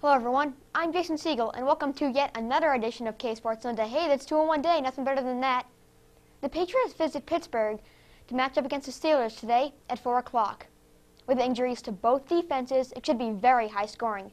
Hello everyone, I'm Jason Siegel, and welcome to yet another edition of KSports Sunday. Hey, that's 2 in 1 day, nothing better than that. The Patriots visit Pittsburgh to match up against the Steelers today at 4 o'clock. With injuries to both defenses, it should be very high scoring.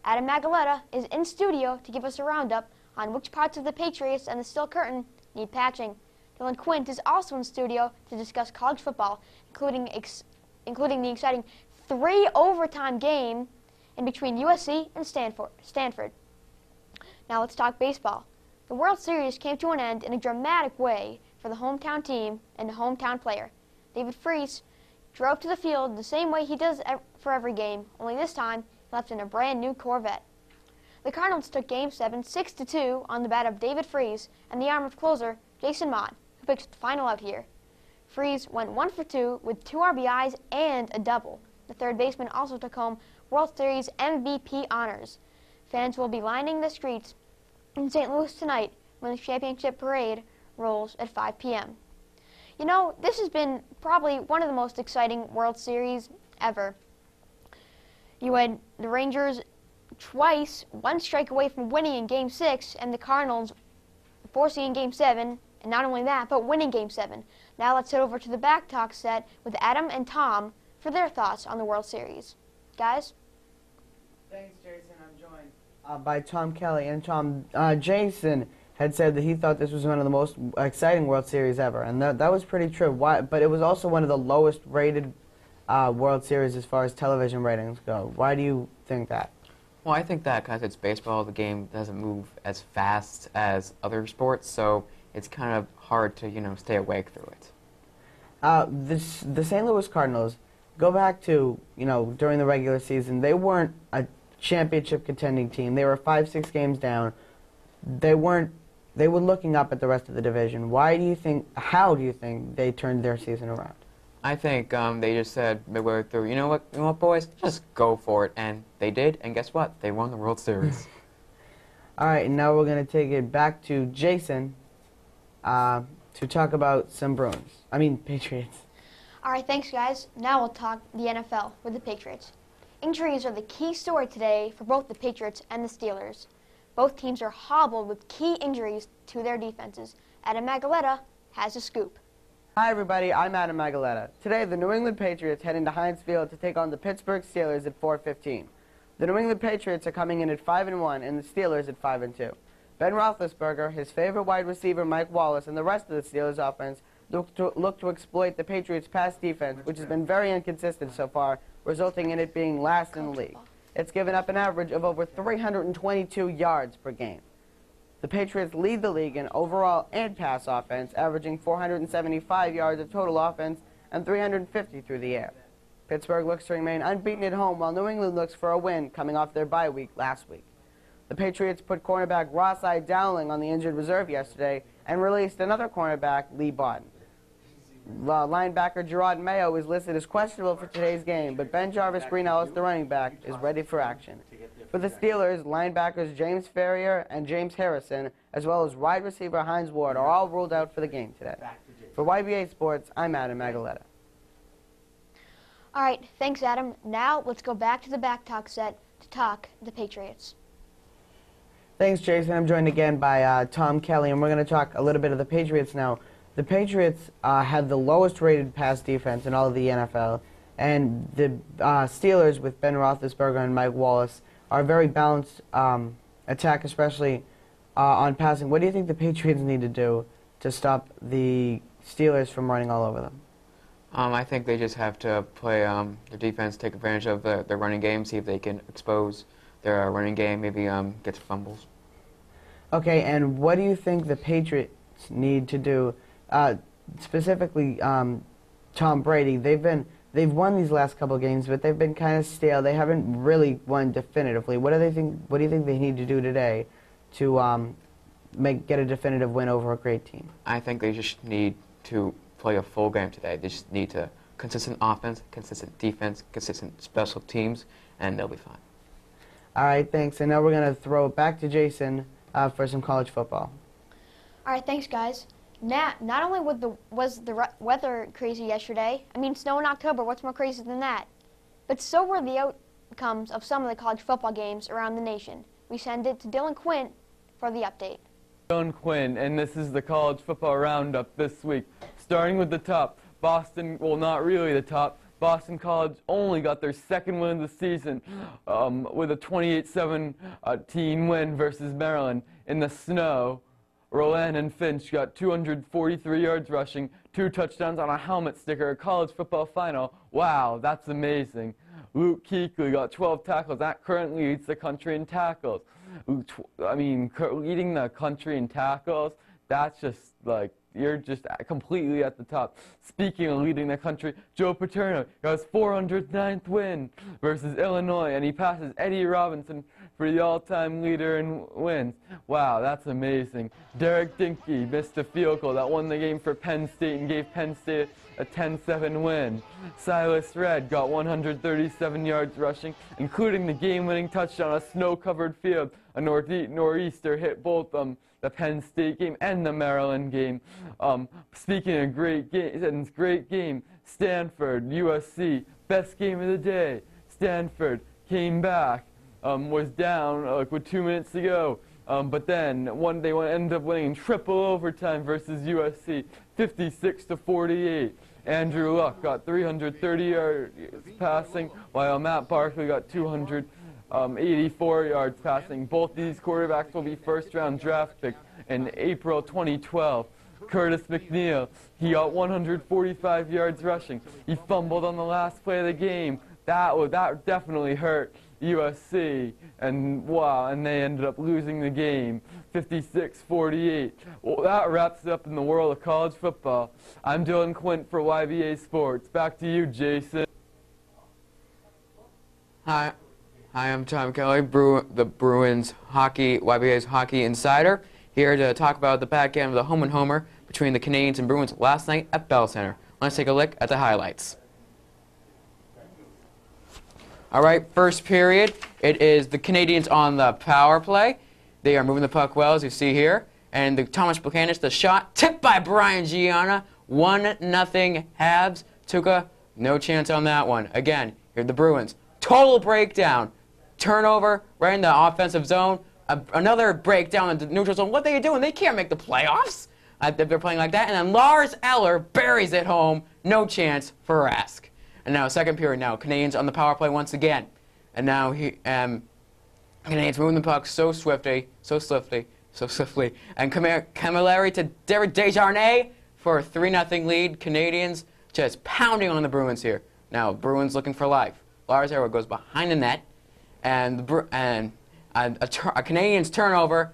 Adam Magaletta is in studio to give us a roundup on which parts of the Patriots and the Steel Curtain need patching. Dylan Quint is also in studio to discuss college football, including the exciting 3 overtime game in between USC and Stanford. Now let's talk baseball. The World Series came to an end in a dramatic way for the hometown team and the hometown player. David Freese drove to the field the same way he does for every game, only this time he left in a brand new Corvette. The Cardinals took Game 7 6-2 on the bat of David Freese and the arm of closer Jason Mott, who pitched the final out here. Freese went 1 for 2 with 2 RBIs and a double. The third baseman also took home World Series MVP honors. Fans will be lining the streets in St. Louis tonight when the championship parade rolls at 5 p.m. You know, this has been probably one of the most exciting World Series ever. You had the Rangers twice, 1 strike away from winning in Game 6, and the Cardinals forcing in Game 7, and not only that, but winning Game 7. Now let's head over to the back talk set with Adam and Tom for their thoughts on the World Series. Guys? Thanks, Jason. I'm joined by Tom Kelly. And Tom, Jason had said that he thought this was one of the most exciting World Series ever, and that was pretty true. But it was also one of the lowest rated World Series as far as television ratings go. Why do you think that? Well, I think that because it's baseball, the game doesn't move as fast as other sports, so it's kind of hard to, stay awake through it. The St. Louis Cardinals, go back to, during the regular season, they weren't a championship contending team. They were 5-6 games down. They were looking up at the rest of the division. How do you think they turned their season around? I think they just said midway through, you know what, boys, just go for it. And they did, and guess what? They won the World Series. All right, and now we're going to take it back to Jason to talk about some Patriots. All right, thanks, guys. Now we'll talk the NFL with the Patriots. Injuries are the key story today for both the Patriots and the Steelers. Both teams are hobbled with key injuries to their defenses. Adam Magaletta has a scoop. Hi, everybody. I'm Adam Magaletta. Today, the New England Patriots head into Heinz Field to take on the Pittsburgh Steelers at 4:15. The New England Patriots are coming in at 5-1 and the Steelers at 5-2. Ben Roethlisberger, his favorite wide receiver Mike Wallace, and the rest of the Steelers offense look to exploit the Patriots' pass defense, which has been very inconsistent so far, resulting in it being last in the league. It's given up an average of over 322 yards per game. The Patriots lead the league in overall and pass offense, averaging 475 yards of total offense and 350 through the air. Pittsburgh looks to remain unbeaten at home, while New England looks for a win coming off their bye week last week. The Patriots put cornerback Ross-I Dowling on the injured reserve yesterday and released another cornerback, Lee Barton. Linebacker Gerard Mayo is listed as questionable for today's game, but Ben Jarvis Green Ellis, the running back, is ready for action. For the Steelers, linebackers James Ferrier and James Harrison, as well as wide receiver Hines Ward, are all ruled out for the game today. For YBA Sports, I'm Adam Magaletta. All right, thanks, Adam. Now let's go back to the back talk set to talk the Patriots. Thanks, Jason. I'm joined again by Tom Kelly, and we're going to talk a little bit of the Patriots now. The Patriots have the lowest rated pass defense in all of the NFL, and the Steelers with Ben Roethlisberger and Mike Wallace are a very balanced attack, especially on passing. What do you think the Patriots need to do to stop the Steelers from running all over them? I think they just have to play their defense, take advantage of their running game, see if they can expose their running game, maybe get some fumbles. Okay, and what do you think the Patriots need to do? Specifically, Tom Brady. They've won these last couple of games, but they've been kind of stale. They haven't really won definitively. What do you think they need to do today to get a definitive win over a great team? I think they just need to play a full game today. They just need to consistent offense, consistent defense, consistent special teams, and they'll be fine. All right, thanks. And now we're going to throw it back to Jason for some college football. All right, thanks, guys. Not only was the weather crazy yesterday, snow in October, what's more crazy than that? But so were the comes of some of the college football games around the nation. We send it to Dylan Quint for the update. Dylan Quinn, and this is the college football roundup this week. Starting with the top, Boston, well, not really the top. Boston College only got their second win of the season with a 28-17 win versus Maryland in the snow. Roland and Finch got 243 yards rushing, 2 touchdowns on a helmet sticker, a college football final. Wow, that's amazing. Luke Kuechly got 12 tackles. That currently leads the country in tackles. Leading the country in tackles, that's just like, you're just completely at the top. Speaking of leading the country, Joe Paterno got his 409th win versus Illinois, and he passes Eddie Robinson for the all-time leader in wins. Wow, that's amazing. Derek Dinky missed a field goal that won the game for Penn State and gave Penn State a 10-7 win. Silas Red got 137 yards rushing, including the game-winning touchdown on a snow-covered field. A nor'easter hit both the Penn State game and the Maryland game. Speaking of great game, Stanford, USC, best game of the day. Stanford came back, was down with 2 minutes to go, but then they ended up winning in triple overtime versus USC, 56-48. Andrew Luck got 330 yards passing, while Matt Barkley got 284 yards passing. Both these quarterbacks will be first-round draft picks in April 2012. Curtis McNeil, he got 145 yards rushing. He fumbled on the last play of the game. That definitely hurt USC, and wow, and they ended up losing the game, 56-48. Well, that wraps it up in the world of college football. I'm Dylan Quint for YBA Sports. Back to you, Jason. Hi, I'm Tom Kelly, the Bruins YBA's hockey insider, here to talk about the back end of the home and homer between the Canadians and Bruins last night at Bell Center. Let's take a look at the highlights. All right, first period, it is the Canadians on the power play. They are moving the puck well, as you see here. And the Thomas Buchanan, the shot, tipped by Brian Gianna, 1-0 Habs. Tuukka, no chance on that one. Again, here are the Bruins. Total breakdown. Turnover right in the offensive zone. Another breakdown in the neutral zone. What are they doing? They can't make the playoffs if they're playing like that. And then Lars Eller buries it home. No chance for Rask. And now, second period now. Canadians on the power play once again. And now Canadians moving the puck so swiftly. And Camilleri to Derek Desjardins for a 3-0 lead. Canadians just pounding on the Bruins here. Now, Bruins looking for life. Lars Eller goes behind the net. And a Canadians turnover.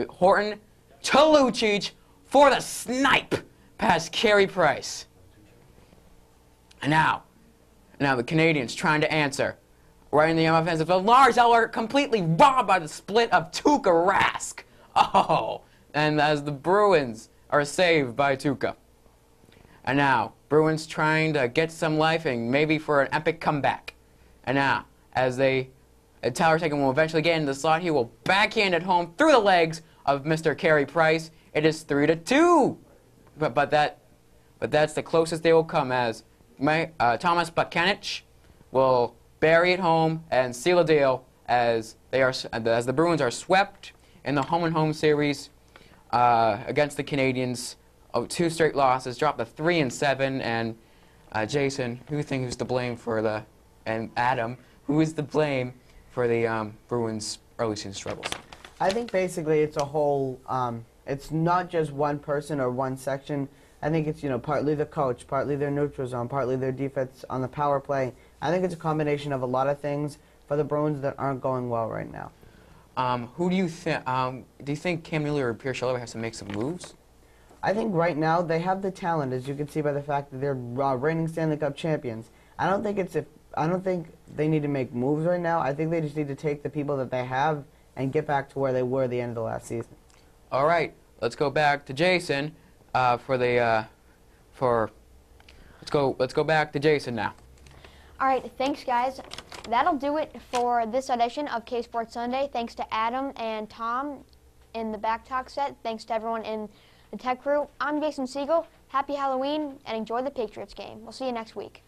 Horton to Lucic for the snipe past Carey Price. And now the Canadians trying to answer. Right in the offensive field. Lars Eller completely robbed by the split of Tuukka Rask. Oh, and as the Bruins are saved by Tuukka. And now, Bruins trying to get some life and maybe for an epic comeback. And now, as Tyler Seguin will eventually get into the slot, he will backhand it home through the legs of Mr. Carey Price. It is 3-2. But that's the closest they will come, as Thomas Buchanan will bury it home and seal a deal as the Bruins are swept in the home-and-home series against the Canadians. 2 straight losses, dropped to 3-7. And Jason, who do you think is to blame for and Adam, who is to blame for the Bruins' early season struggles? I think basically it's a whole. It's not just one person or one section. I think it's partly the coach, partly their neutral zone, partly their defense on the power play. I think it's a combination of a lot of things for the Bruins that aren't going well right now. Who do you think? Do you think Cam Neely or Pierre Schiller has to make some moves? I think right now they have the talent, as you can see by the fact that they're reigning Stanley Cup champions. I don't think they need to make moves right now. I think they just need to take the people that they have and get back to where they were at the end of the last season. All right, let's go back to Jason let's go back to Jason now. All right, thanks, guys. That'll do it for this edition of KSports Sunday. Thanks to Adam and Tom in the back talk set. Thanks to everyone in the tech crew. I'm Jason Siegel. Happy Halloween, and enjoy the Patriots game. We'll see you next week.